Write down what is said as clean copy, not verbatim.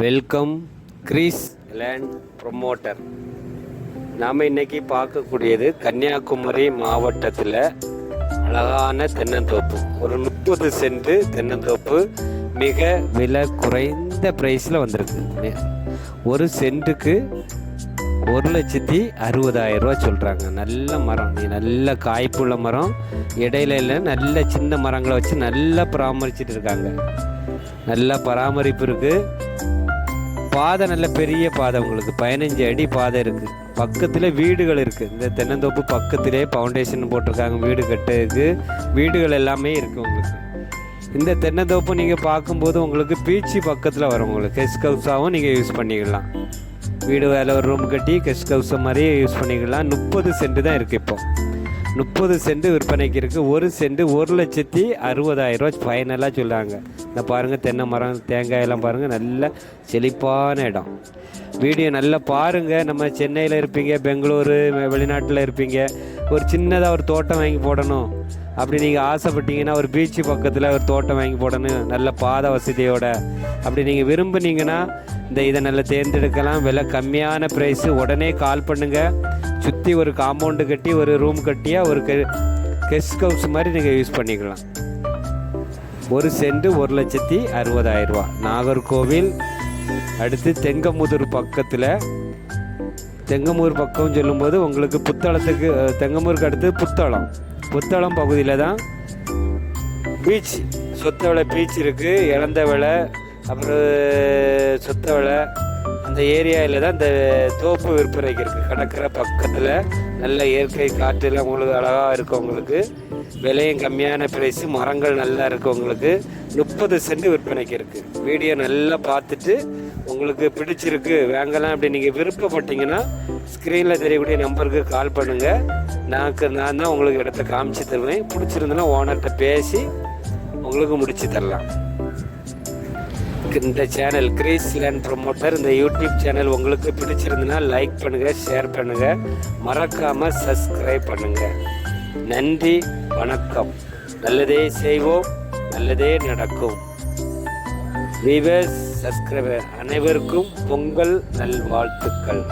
Welcome Greece land promoter. நாம் இன்னைக்கு பார்க்கக்கூடியது கன்னியாகுமரி மாவட்டத்தில் அழகான தென்னந்தோப்பு. ஒரு 30 சென்ட் தென்னந்தோப்பு மிக விலை குறைந்த ப்ரைஸில் வந்திருக்கு. ஒரு சென்ட்டுக்கு 1,60,000 சொல்கிறாங்க. நல்ல மரம், நல்ல காய்ப்புள்ள மரம். இடையில நல்ல சின்ன மரங்களை வச்சு நல்லா பராமரிச்சுட்டு இருக்காங்க. நல்ல பராமரிப்பு இருக்குது. பாதை நல்ல பெரிய பாதை, உங்களுக்கு 15 அடி பாதை இருக்குது. பக்கத்தில் வீடுகள் இருக்குது. இந்த தென்னந்தோப்பு பக்கத்திலே ஃபவுண்டேஷன் போட்டிருக்காங்க. வீடு கட்டுறதுக்கு வீடுகள் எல்லாமே இருக்குது உங்களுக்கு. இந்த தென்னந்தோப்பு நீங்கள் பார்க்கும்போது உங்களுக்கு பீச்சு பக்கத்தில் வரும். உங்களுக்கு கெஸ்ட் ஹவுஸாகவும் நீங்கள் யூஸ் பண்ணிக்கலாம். வீடு வேலை ஒரு ரூம் கட்டி கெஸ்ட் ஹவுஸ் மாதிரியே யூஸ் பண்ணிக்கலாம். 30 சென்ட் தான் இருக்குது. இப்போ 30 சென்ட் விற்பனைக்கு இருக்குது. ஒரு சென்ட் 1,60,000 ஃபைனலாக சொல்கிறாங்க. இந்த பாருங்கள், தென்னை மரம், தேங்காயெல்லாம் பாருங்கள், நல்ல செழிப்பான இடம். வீடியோ நல்லா பாருங்கள். நம்ம சென்னையில் இருப்பீங்க, பெங்களூரு, வெளிநாட்டில் இருப்பீங்க, ஒரு சின்னதாக ஒரு தோட்டம் வாங்கி போடணும் அப்படி நீங்கள் ஆசைப்பட்டீங்கன்னா, ஒரு பீச்சு பக்கத்தில் ஒரு தோட்டம் வாங்கி போடணும் நல்ல பாதை வசதியோட அப்படி நீங்கள் விரும்புனீங்கன்னா இதை நல்லா தேர்ந்தெடுக்கலாம். விலை கம்மியான ப்ரைஸு. உடனே கால் பண்ணுங்கள். சுற்றி ஒரு காம்பவுண்டு கட்டி ஒரு ரூம் கட்டியா ஒரு கெஸ்ட் ஹவுஸ் மாதிரி நீங்கள் யூஸ் பண்ணிக்கலாம். ஒரு சென்ட் 1,60,000. நாகர்கோவில் அடுத்து தெங்கமுதூர் பக்கத்தில். தெங்கமூர் பக்கம் சொல்லும்போது உங்களுக்கு புத்தளத்துக்கு, தெங்கமூருக்கு அடுத்து புத்தளம் பகுதியில் தான் பீச், சொத்தவளை பீச் இருக்குது. இளந்தவளை, அப்புறம் சொத்தவளை, அந்த ஏரியாவில் தான் இந்த தோப்பு விற்பனைக்கு இருக்குது. கடற்கரை பக்கத்தில் நல்ல இயற்கை காற்றுலாம் உங்களுக்கு அழகாக இருக்கும். உங்களுக்கு விலையும் கம்மியான ப்ரைஸு, மரங்கள் நல்லா இருக்குது. உங்களுக்கு 30 சென்ட் விற்பனைக்கு இருக்குது. வீடியோ நல்லா பார்த்துட்டு உங்களுக்கு பிடிச்சிருக்கு வாங்கலாம் அப்படி நீங்கள் விருப்பப்பட்டீங்கன்னா ஸ்க்ரீனில் தெரியக்கூடிய நம்பருக்கு கால் பண்ணுங்கள். நான் தான் உங்களுக்கு இடத்த காமிச்சு தருவேன். பிடிச்சிருந்தேன்னா ஓனர்கிட்ட பேசி உங்களுக்கு முடிச்சு தரலாம். இந்த சேனல் கிரீஸ் லேண்ட் ப்ரொமோட்டர், இந்த யூடியூப் சேனல் உங்களுக்கு பிடிச்சிருந்ததுன்னா லைக் பண்ணுங்கள், ஷேர் பண்ணுங்கள், மறக்காமல் சப்ஸ்கிரைப் பண்ணுங்கள். நன்றி, வணக்கம். நல்லதே செய்வோம், நல்லதே நடக்கும். வீவர்ஸ், சப்ஸ்கிரைபர் அனைவருக்கும் பொங்கல் நல்வாழ்த்துக்கள்.